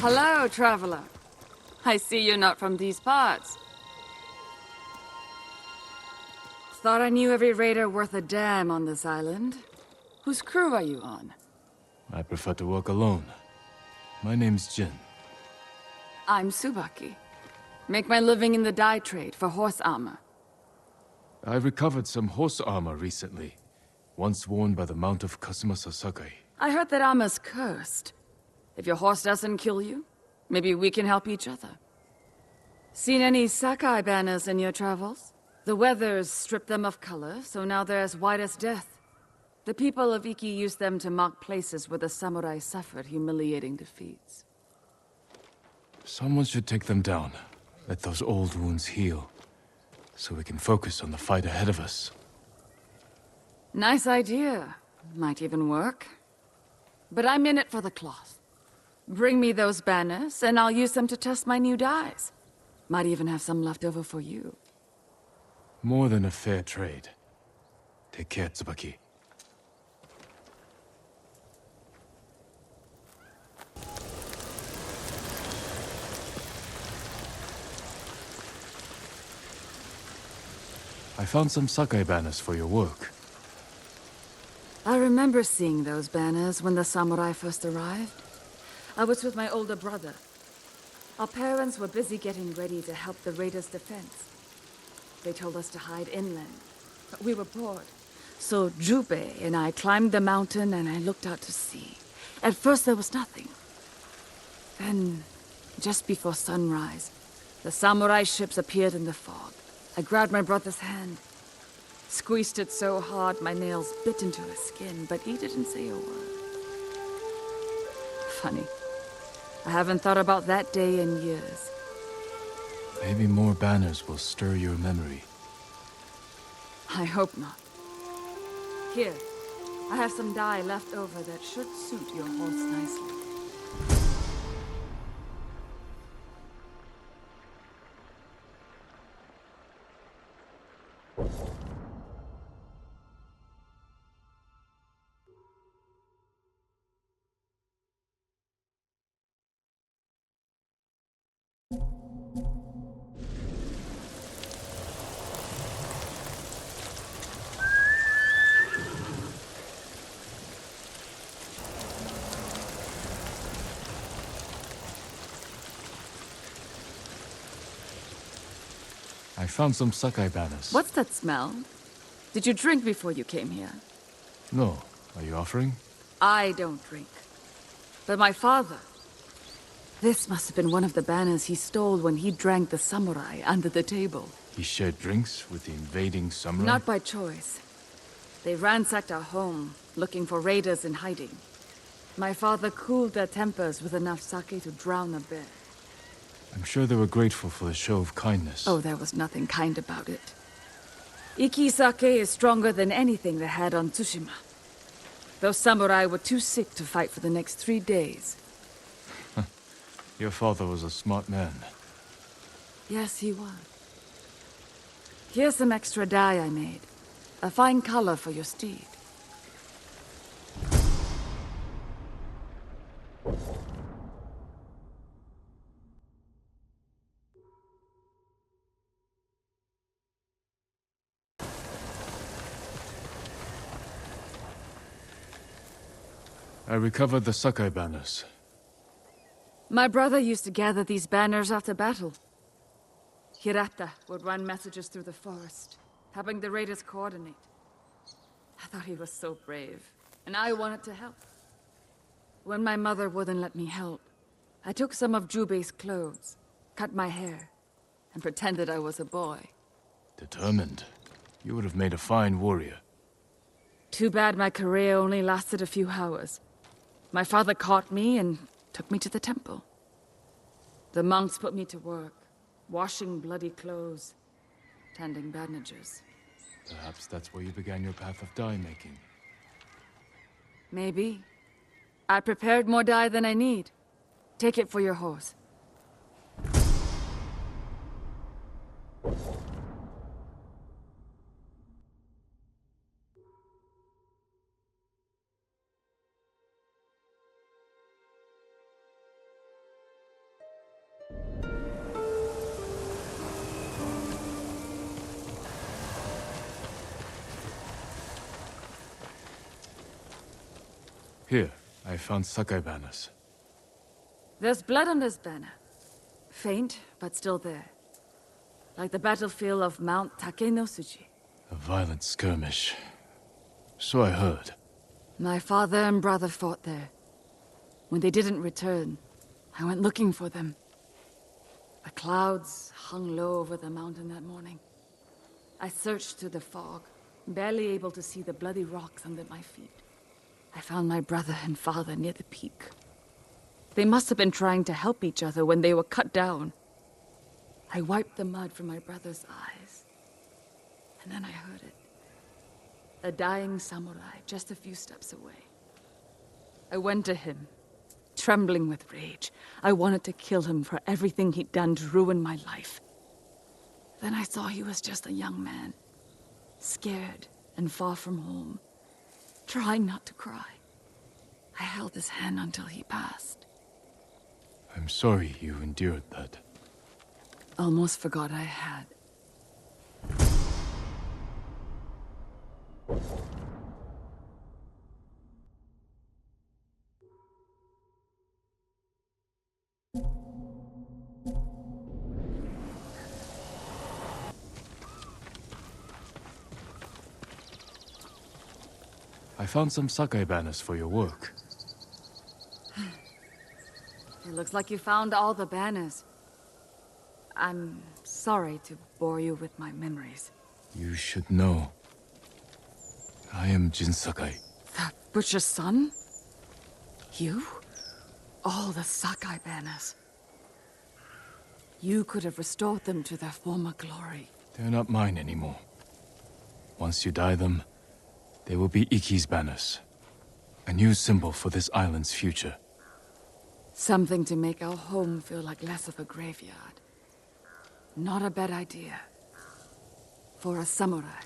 Hello, traveler. I see you're not from these parts. Thought I knew every raider worth a damn on this island. Whose crew are you on? I prefer to work alone. My name's Jin. I'm Tsubaki. Make my living in the dye trade for horse armor. I recovered some horse armor recently, once worn by the Mount of Kazumasa Sakai. I heard that armor's cursed. If your horse doesn't kill you, maybe we can help each other. Seen any Sakai banners in your travels? The weather's stripped them of color, so now they're as white as death. The people of Iki used them to mark places where the samurai suffered humiliating defeats. Someone should take them down. Let those old wounds heal, so we can focus on the fight ahead of us. Nice idea. Might even work. But I'm in it for the cloth. Bring me those banners, and I'll use them to test my new dyes. Might even have some left over for you. More than a fair trade. Take care, Tsubaki. I found some Sakai banners for your work. I remember seeing those banners when the samurai first arrived. I was with my older brother. Our parents were busy getting ready to help the raiders' defense. They told us to hide inland, but we were bored. So Jubei and I climbed the mountain and I looked out to sea. At first there was nothing. Then, just before sunrise, the samurai ships appeared in the fog. I grabbed my brother's hand, squeezed it so hard my nails bit into his skin, but he didn't say a word. Funny. I haven't thought about that day in years. Maybe more banners will stir your memory. I hope not. Here, I have some dye left over that should suit your horse nicely. I found some Sakai banners. What's that smell? Did you drink before you came here? No. Are you offering? I don't drink. But my father... This must have been one of the banners he stole when he drank the samurai under the table. He shared drinks with the invading samurai? Not by choice. They ransacked our home, looking for raiders in hiding. My father cooled their tempers with enough sake to drown a bear. I'm sure they were grateful for the show of kindness. Oh, there was nothing kind about it. Iki sake is stronger than anything they had on Tsushima. Those samurai were too sick to fight for the next 3 days. Your father was a smart man. Yes, he was. Here's some extra dye I made. A fine color for your steed. I recovered the Sakai banners. My brother used to gather these banners after battle. Hirata would run messages through the forest, helping the raiders coordinate. I thought he was so brave, and I wanted to help. When my mother wouldn't let me help, I took some of Jubei's clothes, cut my hair, and pretended I was a boy. Determined. You would have made a fine warrior. Too bad my career only lasted a few hours. My father caught me and took me to the temple. The monks put me to work, washing bloody clothes, tending bandages. Perhaps that's where you began your path of dye making. Maybe. I prepared more dye than I need. Take it for your horse. Here, I found Sakai banners. There's blood on this banner. Faint, but still there. Like the battlefield of Mount Takenosuji. A violent skirmish. So I heard. My father and brother fought there. When they didn't return, I went looking for them. The clouds hung low over the mountain that morning. I searched through the fog, barely able to see the bloody rocks under my feet. I found my brother and father near the peak. They must have been trying to help each other when they were cut down. I wiped the mud from my brother's eyes. And then I heard it. A dying samurai just a few steps away. I went to him, trembling with rage. I wanted to kill him for everything he'd done to ruin my life. Then I saw he was just a young man, scared and far from home, trying not to cry. I held his hand until he passed. I'm sorry you endured that. Almost forgot I had. I found some Sakai banners for your work. It looks like you found all the banners. I'm sorry to bore you with my memories. You should know. I am Jin Sakai. The butcher's son? You? All the Sakai banners. You could have restored them to their former glory. They're not mine anymore. Once you dye them, they will be Iki's banners. A new symbol for this island's future. Something to make our home feel like less of a graveyard. Not a bad idea. For a samurai.